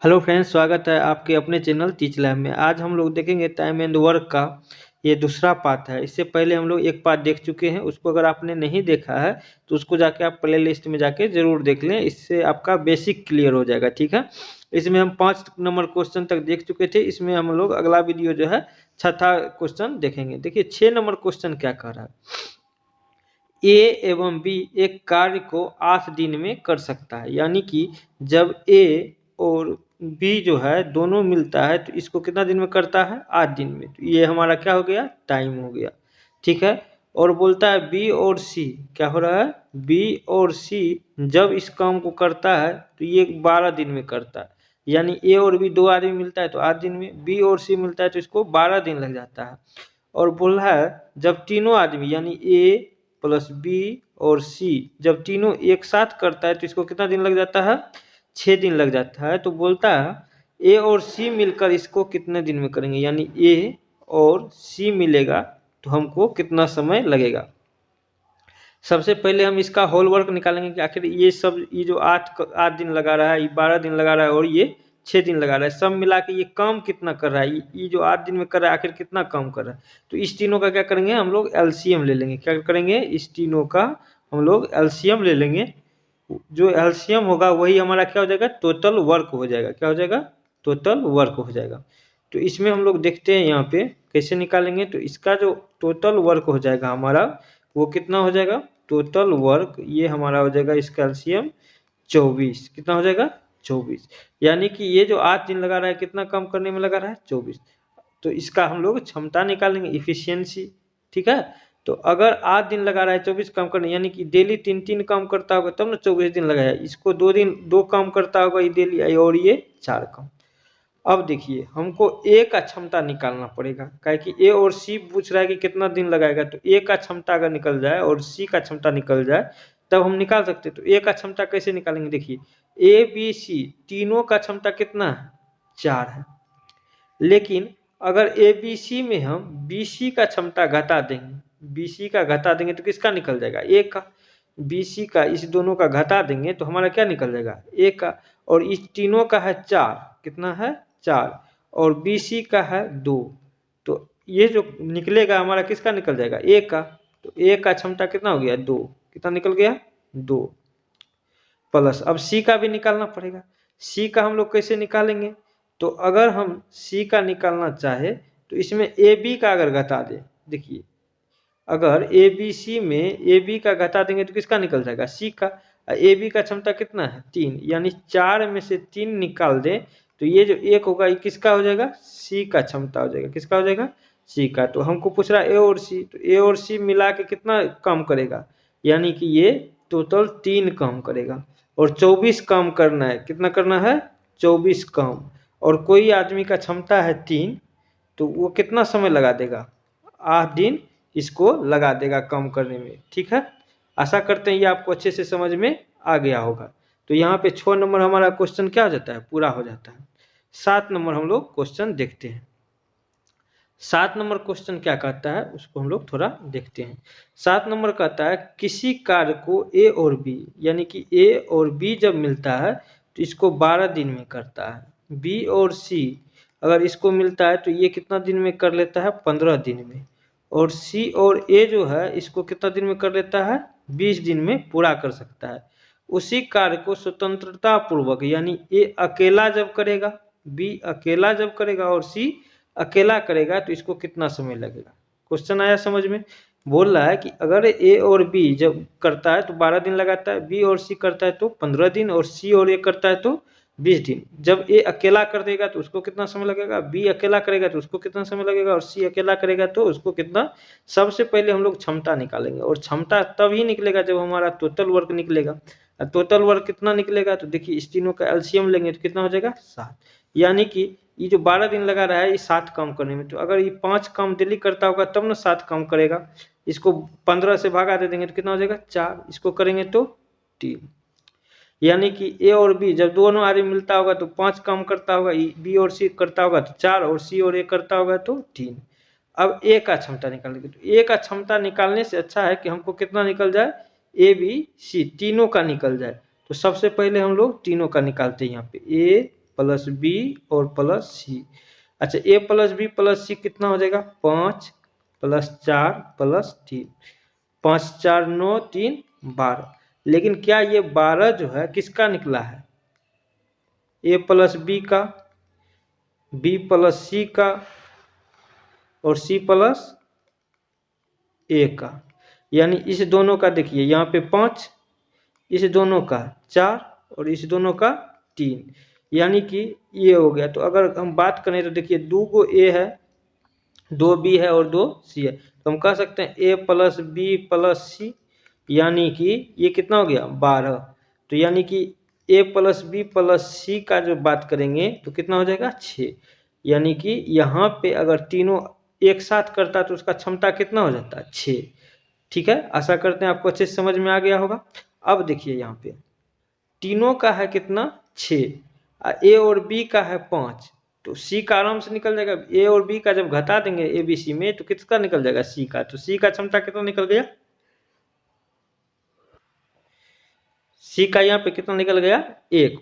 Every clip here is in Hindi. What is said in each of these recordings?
हेलो फ्रेंड्स, स्वागत है आपके अपने चैनल टीच लैब में। आज हम लोग देखेंगे टाइम एंड वर्क का ये दूसरा पार्ट है। इससे पहले हम लोग एक पार्ट देख चुके हैं, उसको अगर आपने नहीं देखा है तो उसको जाके आप प्ले लिस्ट में जाके जरूर देख लें। इससे आपका बेसिक क्लियर हो जाएगा, ठीक है। इसमें हम 5 नंबर क्वेश्चन तक देख चुके थे। इसमें हम लोग अगला वीडियो जो है छठा क्वेश्चन देखेंगे। देखिए 6 नंबर क्वेश्चन क्या कह रहा है। ए एवं बी एक कार्य को 8 दिन में कर सकता है, यानी कि जब ए और बी जो है दोनों मिलता है तो इसको कितना दिन में करता है, 8 दिन में। तो ये हमारा क्या हो गया, टाइम हो गया, ठीक है। और बोलता है बी और सी क्या हो रहा है, बी और सी जब इस काम को करता है तो ये 12 दिन में करता है। यानी ए और बी 2 आदमी मिलता है तो 8 दिन में, बी और सी मिलता है तो इसको 12 दिन लग जाता है। और बोल रहा है जब तीनों आदमी यानी ए प्लस बी और सी जब तीनों एक साथ करता है तो इसको कितना दिन लग जाता है, 6 दिन लग जाता है। तो बोलता है ए और सी मिलकर इसको कितने दिन में करेंगे, यानी ए और सी मिलेगा तो हमको कितना समय लगेगा। सबसे पहले हम इसका होल वर्क निकालेंगे कि आखिर ये जो 8 दिन लगा रहा है, ये 12 दिन लगा रहा है और ये 6 दिन लगा रहा है, सब मिला के ये काम कितना कर रहा है, ये जो 8 दिन में कर रहा है आखिर कितना काम कर रहा है। तो इस तीनों का क्या करेंगे, हम लोग एलसीएम ले लेंगे। क्या करेंगे, इस तीनों का हम लोग एलसीएम ले लेंगे। जो एलसीएम होगा वही हमारा क्या हो जाएगा, टोटल वर्क हो जाएगा। क्या हो जाएगा, टोटल वर्क हो जाएगा। तो इसमें हम लोग देखते हैं यहाँ पे कैसे निकालेंगे। तो इसका जो टोटल वर्क हो जाएगा हमारा वो कितना हो जाएगा, टोटल वर्क ये हमारा हो जाएगा इसका एलसीएम 24। कितना हो जाएगा, 24। यानी कि ये जो 8 दिन लगा रहा है कितना काम करने में लगा रहा है, 24। तो इसका हम लोग क्षमता निकालेंगे, इफिशियंसी, ठीक है। तो अगर 8 दिन लगा रहा है 24 काम करने, यानी कि डेली 3-3 काम करता होगा तब ना 24 दिन लगाया। इसको 2 दिन 2 काम करता होगा ये डेली, और ये 4 काम। अब देखिए हमको ए का क्षमता निकालना पड़ेगा, काहे कि ए और सी पूछ रहा है कि कितना दिन लगाएगा। तो ए का क्षमता अगर निकल जाए और सी का क्षमता निकल जाए तब हम निकाल सकते। तो ए का क्षमता कैसे निकालेंगे, देखिए ए बी सी तीनों का क्षमता कितना है, 4 है। लेकिन अगर ए बी सी में हम बी सी का क्षमता घटा देंगे, बी सी का घटा देंगे तो किसका निकल जाएगा, ए का। बी सी का इस दोनों का घटा देंगे तो हमारा क्या निकल जाएगा, ए का। और इस तीनों का है 4, कितना है 4, और बी सी का है 2। तो ये जो निकलेगा हमारा किसका निकल जाएगा, ए का। तो ए का क्षमता कितना हो गया, 2। कितना निकल गया, 2। प्लस अब सी का भी निकालना पड़ेगा। सी का हम लोग कैसे निकालेंगे, तो अगर हम सी का निकालना चाहे तो इसमें ए बी का अगर घटा दे, देखिए अगर ए बी सी में ए बी का घटा देंगे तो किसका निकल जाएगा, सी का। ए बी का क्षमता कितना है, 3, यानी 4 में से 3 निकाल दें तो ये जो 1 होगा ये किसका हो जाएगा, सी का क्षमता हो जाएगा। किसका हो जाएगा, सी का। तो हमको पूछ रहा है ए और सी, तो ए और सी मिला के कितना काम करेगा, यानी कि ये टोटल 3 काम करेगा और 24 काम करना है। कितना करना है, 24 काम। और कोई आदमी का क्षमता है 3 तो वो कितना समय लगा देगा, 8 दिन इसको लगा देगा काम करने में, ठीक है। आशा करते हैं ये आपको अच्छे से समझ में आ गया होगा। तो यहाँ पे 6 नंबर हमारा क्वेश्चन क्या हो जाता है, पूरा हो जाता है। 7 नंबर हम लोग क्वेश्चन देखते हैं। 7 नंबर क्वेश्चन क्या कहता है उसको हम लोग थोड़ा देखते हैं। 7 नंबर कहता है किसी कार्य को ए और बी, यानी कि ए और बी जब मिलता है तो इसको 12 दिन में करता है। बी और सी अगर इसको मिलता है तो ये कितना दिन में कर लेता है, 15 दिन में। और सी और ए जो है इसको कितना दिन में कर लेता है, 20 दिन में पूरा कर सकता है। उसी कार्य को स्वतंत्रता पूर्वक, यानी ए अकेला जब करेगा, बी अकेला जब करेगा और सी अकेला करेगा तो इसको कितना समय लगेगा। क्वेश्चन आया समझ में। बोल रहा है कि अगर ए और बी जब करता है तो 12 दिन लगाता है, बी और सी करता है तो 15 दिन, और सी और ए करता है तो 20 दिन। जब ए अकेला कर देगा तो उसको कितना समय लगेगा, बी अकेला करेगा तो उसको कितना समय लगेगा, और सी अकेला करेगा तो उसको कितना। सबसे पहले हम लोग क्षमता निकालेंगे, और क्षमता तभी निकलेगा जब हमारा टोटल वर्क निकलेगा। टोटल वर्क कितना निकलेगा, तो देखिए इस तीनों का एलसीएम लेंगे तो कितना हो जाएगा, 7। यानी कि ये जो 12 दिन लगा रहा है ये 7 काम करने में। तो अगर ये 5 काम डेली करता होगा तब ना 7 काम करेगा। इसको 15 से भागा दे देंगे तो कितना हो जाएगा, 4। इसको करेंगे तो 3। यानी कि ए और बी जब दोनों आदमी मिलता होगा तो 5 काम करता होगा, बी और सी करता होगा तो 4, और सी और ए करता होगा तो 3। अब ए का क्षमता निकालेंगे। तो ए का क्षमता निकालने से अच्छा है कि हमको कितना निकल जाए, ए बी सी तीनों का निकल जाए। तो सबसे पहले हम लोग तीनों का निकालते हैं। यहाँ पे ए प्लस बी और प्लस सी। अच्छा, ए प्लस बी प्लस सी कितना हो जाएगा? 5 प्लस 4 प्लस 3, 5 4 9 3 12। लेकिन क्या ये 12 जो है किसका निकला है? ए प्लस बी का, बी प्लस सी का और सी प्लस ए का। यानी इस दोनों का देखिए यहाँ पे 5, इस दोनों का 4 और इस दोनों का 3, यानी कि ये हो गया। तो अगर हम बात करें तो देखिए 2 गो ए है, 2 बी है और 2 सी है, तो हम कह सकते हैं ए प्लस बी प्लस सी, यानी कि ये कितना हो गया? 12। तो यानी कि ए प्लस बी प्लस सी का जो बात करेंगे तो कितना हो जाएगा? 6। यानी कि यहाँ पे अगर तीनों एक साथ करता तो उसका क्षमता कितना हो जाता है? 6। ठीक है, आशा करते हैं आपको अच्छे से समझ में आ गया होगा। अब देखिए यहाँ पे तीनों का है कितना? 6, ए और बी का है 5, तो सी का आराम से निकल जाएगा। ए और बी का जब घटा देंगे ए बी सी में तो किसका निकल जाएगा? सी का। तो सी का क्षमता कितना निकल गया? सी का यहाँ पे कितना निकल गया? 1।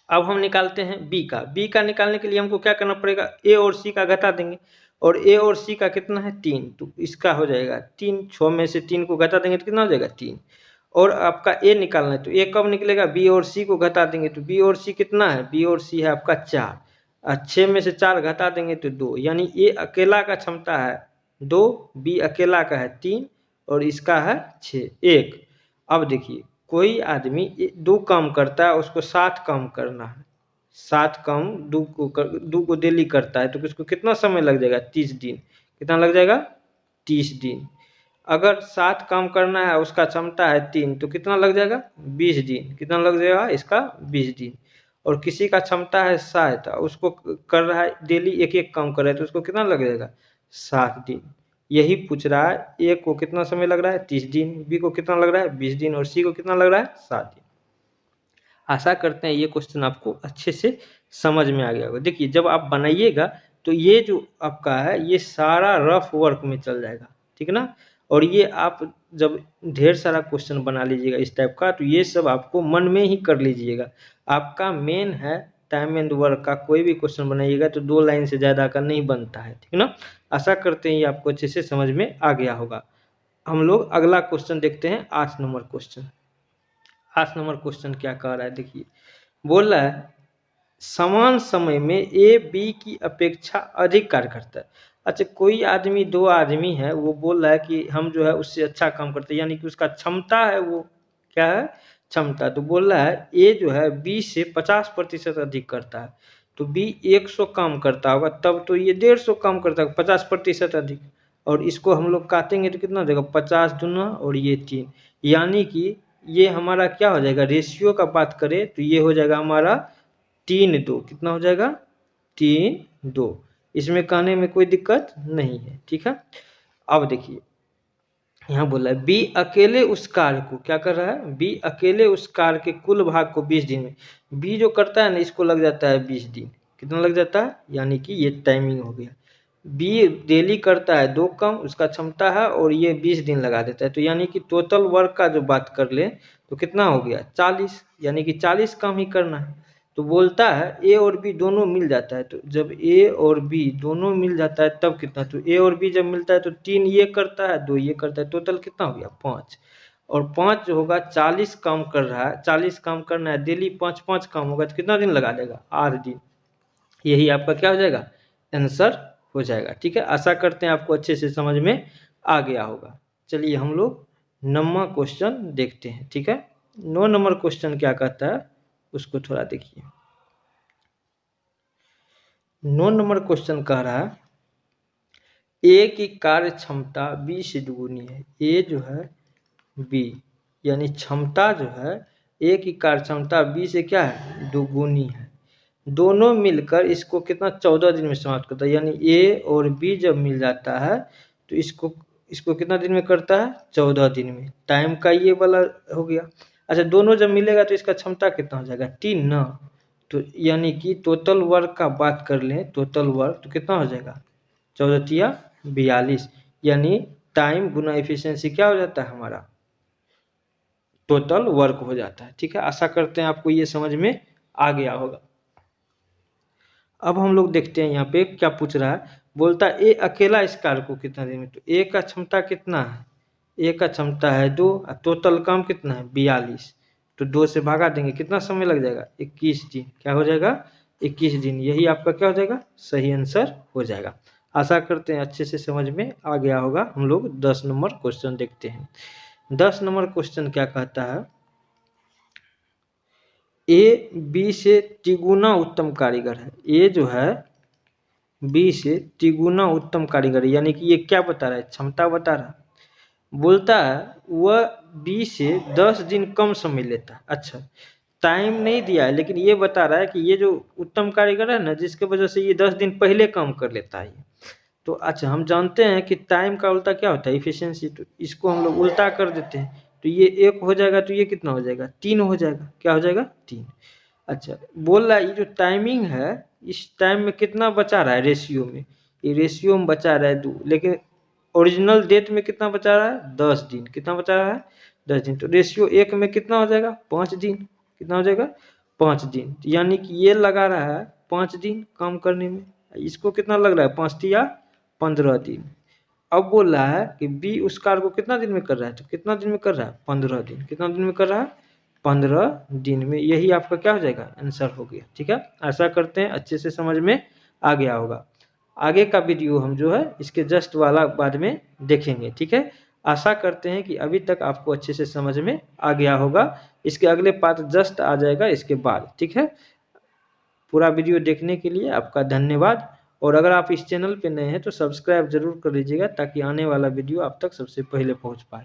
अब हम निकालते हैं बी का। बी का निकालने के लिए हमको क्या करना पड़ेगा? ए और सी का घटा देंगे, और ए और सी का कितना है? 3, तो इसका हो जाएगा 3। 6 में से 3 को घटा देंगे तो कितना हो जाएगा? 3। और आपका ए निकालना है, तो ए कब निकलेगा? बी और सी को घटा देंगे, तो बी और सी कितना है? बी और सी है आपका 4, और 6 में से 4 घटा देंगे तो 2, यानी ए अकेला का क्षमता है 2, बी अकेला का है 3 और इसका है 6 1। अब देखिए कोई आदमी 2 काम करता है, उसको 7 काम करना है, 7 काम 2 को डेली करता है, तो उसको कितना समय लग जाएगा? 30 दिन। कितना लग जाएगा? 30 दिन। अगर 7 काम करना है, उसका क्षमता है 3, तो कितना लग जाएगा? 20 दिन। कितना लग जाएगा इसका? 20 दिन। और किसी का क्षमता है 60, उसको कर रहा है डेली एक एक काम कर रहा है, तो उसको कितना लग जाएगा? 7 दिन। यही पूछ रहा है, ए को कितना समय लग रहा है? 30 दिन, बी को कितना लग रहा है? 20 दिन, और सी को कितना लग रहा है? 7 दिन। आशा करते हैं ये क्वेश्चन आपको अच्छे से समझ में आ गया होगा। देखिए जब आप बनाइएगा तो ये जो आपका है ये सारा रफ वर्क में चल जाएगा, ठीक है ना। और ये आप जब ढेर सारा क्वेश्चन बना लीजिएगा इस टाइप का, तो ये सब आपको मन में ही कर लीजिएगा। आपका मेन है टाइम एंड वर्क का कोई भी क्वेश्चन बनाइएगा तो 2 लाइन से ज़्यादा का नहीं बनता है, ठीक है ना। आशा करते हैं ये आपको अच्छे से समझ में आ गया होगा। हम लोग अगला क्वेश्चन देखते हैं, 8 नंबर क्वेश्चन। 8 नंबर क्वेश्चन क्या कह रहा है देखिए, बोल रहा है समान समय में ए बी की अपेक्षा अधिक कार्य करता है। अच्छा, कोई आदमी, 2 आदमी है, वो बोल रहा है कि हम जो है उससे अच्छा काम करते हैं, यानी कि उसका क्षमता है, वो क्या है? क्षमता। तो बोल रहा है ए जो है बी से 50% अधिक करता है, तो बी 100 काम करता होगा, तब तो ये 150 काम करता होगा, 50% अधिक। और इसको हम लोग काटेंगे तो कितना हो जाएगा? 50 दूना और ये 3, यानी कि ये हमारा क्या हो जाएगा? रेशियो का बात करें तो ये हो जाएगा हमारा 3-2। कितना हो जाएगा? 3-2। इसमें कहने में कोई दिक्कत नहीं है, ठीक है। अब देखिए यहाँ बोला है बी अकेले उस कार्य को क्या कर रहा है? बी अकेले उस कार्य के कुल भाग को 20 दिन में, बी जो करता है ना इसको लग जाता है 20 दिन। कितना लग जाता है? यानी कि ये टाइमिंग हो गया। बी डेली करता है 2 काम, उसका क्षमता है, और ये 20 दिन लगा देता है, तो यानी कि टोटल वर्क का जो बात कर ले तो कितना हो गया? 40, यानी कि 40 काम ही करना है। तो बोलता है ए और बी दोनों मिल जाता है, तो जब ए और बी दोनों मिल जाता है तब कितना? तो ए और बी जब मिलता है तो 3 ये करता है, 2 ये करता है, टोटल कितना हो गया? 5। और 5 जो होगा 40 काम कर रहा है, 40 काम करना है, डेली 5-5 काम होगा, तो कितना दिन लगा देगा? 8 दिन। यही आपका क्या हो जाएगा? आंसर हो जाएगा, ठीक है। आशा करते हैं आपको अच्छे से समझ में आ गया होगा। चलिए हम लोग 9वां क्वेश्चन देखते हैं, ठीक है। 9 नंबर क्वेश्चन क्या कहता है उसको थोड़ा देखिए। 9 नंबर क्वेश्चन कह रहा है ए की कार्य क्षमता बी से दुगुनी है। ए जो है बी, यानी क्षमता जो है ए की कार्य क्षमता बी से क्या है? दुगुनी है। दोनों मिलकर इसको कितना? 14 दिन में समाप्त करता है, यानी ए और बी जब मिल जाता है तो इसको कितना दिन में करता है? 14 दिन में। टाइम का ये वाला हो गया। अच्छा, दोनों जब मिलेगा तो इसका क्षमता कितना हो जाएगा? 3 ना। तो यानी कि टोटल वर्क का बात कर लें, टोटल वर्क तो कितना हो जाएगा? 14 × 42, यानी टाइम गुना एफिशिएंसी क्या हो जाता है हमारा? टोटल वर्क हो जाता है, ठीक है। आशा करते हैं आपको ये समझ में आ गया होगा। अब हम लोग देखते हैं यहाँ पे क्या पूछ रहा है। बोलता है ए अकेला इस कार को कितना दिन में, तो ए का क्षमता कितना है, ए का क्षमता है 2, टोटल काम कितना है 42, तो 2 से भागा देंगे, कितना समय लग जाएगा 21 दिन। क्या हो जाएगा 21 दिन, यही आपका क्या हो जाएगा सही आंसर हो जाएगा। आशा करते हैं अच्छे से समझ में आ गया होगा। हम लोग 10 नंबर क्वेश्चन देखते हैं। 10 नंबर क्वेश्चन क्या कहता है, ए बी से तिगुना उत्तम कारीगर है। ए जो है बी से तिगुना उत्तम कारीगर है, यानी कि ये क्या बता रहा है, क्षमता बता रहा है। बोलता है वह बी से 10 दिन कम समय लेता है। अच्छा, टाइम नहीं दिया है, लेकिन ये बता रहा है कि ये जो उत्तम कारीगर है ना, जिसके वजह से ये 10 दिन पहले काम कर लेता है। तो अच्छा, हम जानते हैं कि टाइम का उल्टा क्या होता है इफिशियंसी, तो इसको हम लोग उल्टा कर देते हैं, तो ये 1 हो जाएगा, तो ये कितना हो जाएगा 3 हो जाएगा। क्या हो जाएगा 3। अच्छा, बोल रहा है ये जो टाइमिंग है, इस टाइम में कितना बचा रहा है रेशियो में, ये रेशियो में बचा रहा है 2, लेकिन ओरिजिनल डेट में कितना बचा रहा है 10 दिन। कितना बचा रहा है 10 दिन, तो रेशियो 1 में कितना हो जाएगा 5 दिन। कितना हो जाएगा 5 दिन, यानी कि ये लगा रहा है 5 दिन काम करने में, इसको कितना लग रहा है 5 या 15 दिन। अब बोल रहा है कि बी उस कार को कितना दिन में कर रहा है, तो कितना दिन में कर रहा है 15 दिन। कितना दिन में कर रहा है 15 दिन में, यही आपका क्या हो जाएगा आंसर हो गया। ठीक है, आशा करते हैं अच्छे से समझ में आ गया होगा। आगे का वीडियो हम जो है इसके जस्ट वाला बाद में देखेंगे। ठीक है, आशा करते हैं कि अभी तक आपको अच्छे से समझ में आ गया होगा। इसके अगले पार्ट जस्ट आ जाएगा इसके बाद। ठीक है, पूरा वीडियो देखने के लिए आपका धन्यवाद। और अगर आप इस चैनल पे नए हैं तो सब्सक्राइब जरूर कर लीजिएगा, ताकि आने वाला वीडियो आप तक सबसे पहले पहुंच पाए।